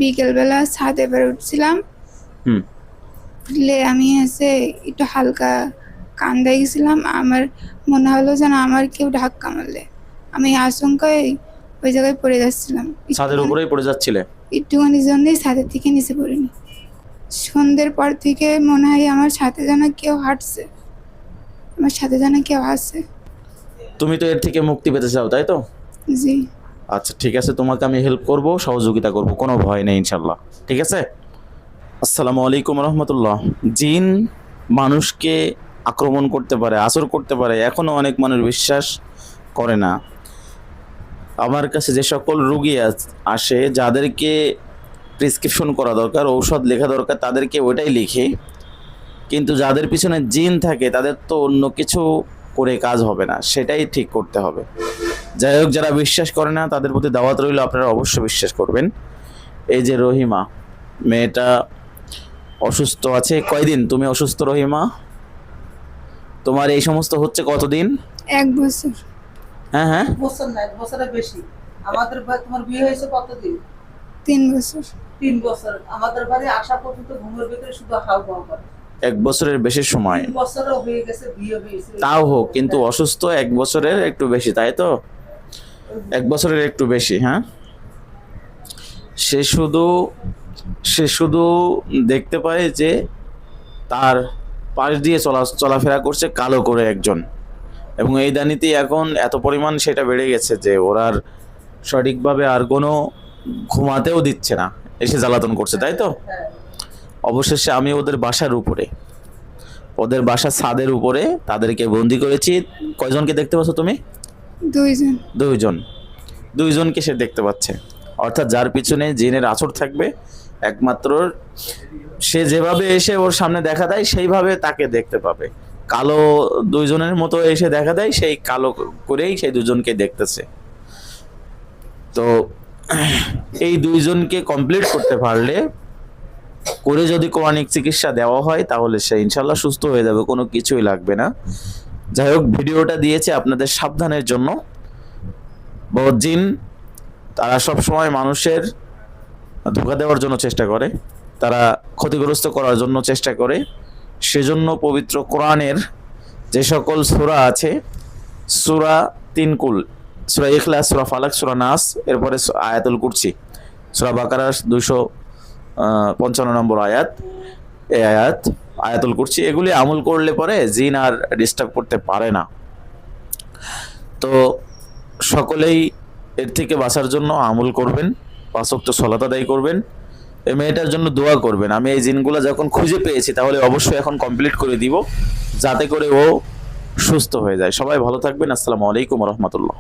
বিকেলবেলা ছাদে বের উঠছিলাম, উঠলে আমি একটু হালকা কান্দা গেছিলাম। আমার মনে হলো যেন আমার কেউ ধাক্কা মারলে। আমি আশঙ্কায় ওই জায়গায় পড়ে যাচ্ছিলাম। ছাদের উপরেই পড়ে যাচ্ছিলে? একটুখানি জন্যই ছাদের থেকে নিচে পড়িনি। সন্ধ্যের পর থেকে মনে হয় আমার সাথে যেন কেউ হাঁটছে, আমার সাথে যেন কেউ আসছে। তুমি তো এর থেকে মুক্তি পেতে চাও, তাই তো? জি। আচ্ছা ঠিক আছে, তোমাকে আমি হেল্প করব, সহযোগিতা করব, কোনো ভয় নেই ইনশাল্লাহ। ঠিক আছে। আসসালামু আলাইকুম রহমতুল্লাহ। জিন মানুষকে আক্রমণ করতে পারে, আসর করতে পারে, এখনও অনেক মানুষ বিশ্বাস করে না। আমার কাছে যে সকল রোগী আসে, যাদেরকে প্রেসক্রিপশন করা দরকার, ঔষধ লেখা দরকার, তাদেরকে ওইটাই লিখে। কিন্তু যাদের পিছনে জিন থাকে তাদের তো অন্য কিছু করে কাজ হবে না, সেটাই ঠিক করতে হবে। যাই হোক, যারা বিশ্বাস করে না তাদের প্রতি দাওয়াত রইল, আপনারা অবশ্যই বিশ্বাস করবেন। এই যে রহিমা মেয়েটা অসুস্থ আছে। কয়দিন তুমি অসুস্থ রহিমা? তোমার এই সমস্ত হচ্ছে কতদিন? 1 বছর। হ্যাঁ হ্যাঁ, বছর না, 1 বছরের বেশি। আমাদের তোমার বিয়ে হয়েছে কতদিন? 3 বছর। 3 বছর। আমাদের বাড়ি আসা পর্যন্ত ঘুমের ভিতরে শুধু হাউমাউ করে। 1 বছরের বেশি সময়। 3 বছরও হয়ে গেছে, বিয়ে হয়েছে। তাও হোক, কিন্তু অসুস্থ 1 বছরের একটু বেশি, তাই তো? 1 বছরের একটু বেশি। হ্যাঁ, সে শুধু দেখতে পায় যে তার পাশ দিয়ে চলাফেরা করছে কালো করে একজন, এবং এই দানিতে এখন এত পরিমাণ সেটা বেড়ে গেছে যে ওরা সঠিকভাবে আর কোনো ঘুমাতেও দিচ্ছে না, এসে জ্বালাতন করছে, তাই তো? অবশেষে আমি ওদের বাসার উপরে, ওদের বাসার ছাদের উপরে তাদেরকে বন্দি করেছি। কয়জনকে দেখতে পাচ্ছ তুমি? 2 জন। দুইজনকে সে দেখতে পাচ্ছে। অর্থাৎ যার পিছনে জিনের আছর থাকবে, একমাত্র সে যেভাবে এসে ওর সামনে দেখা দেয় সেইভাবে তাকে দেখতে পাবে। কালো দুইজনের মতো এসে দেখা দেয়, সেই কালো করেই সেই দুজনকে দেখতেছে। তো এই দুইজনকে কমপ্লিট করতে পারলে, করে যদি কোরআনিক চিকিৎসা দেওয়া হয়, তাহলে সে ইনশাল্লাহ সুস্থ হয়ে যাবে, কোনো কিছুই লাগবে না। যাই হোক, ভিডিওটা দিয়েছে আপনাদের সাবধানের জন্য। বহুত জিন তারা সবসময় মানুষের ধোঁকা দেওয়ার জন্য চেষ্টা করে, তারা ক্ষতিগ্রস্ত করার জন্য চেষ্টা করে। সেজন্য পবিত্র কোরআনের যে সকল সূরা আছে, সূরা 3 কুল, সূরা ইখলাস, সূরা ফালাক, সূরা নাস, এরপরে আয়াতুল কুরসি, সূরা বাকারা 255 নম্বর আয়াত, এই আয়াতুল কুরসি, এগুলি আমল করলে পরে জিন আর ডিস্টার্ব করতে পারে না। তো সকলেই এর থেকে বাঁচার জন্য আমল করবেন, 5 ওয়াক্ত সালাত আদায় করবেন, এই মেয়েটার জন্য দোয়া করবেন। আমি এই জিনগুলো যখন খুঁজে পেয়েছি, তাহলে অবশ্যই এখন কমপ্লিট করে দিব, যাতে করে ও সুস্থ হয়ে যায়। সবাই ভালো থাকবেন। আসসালামু আলাইকুম রহমতুল্লাহ।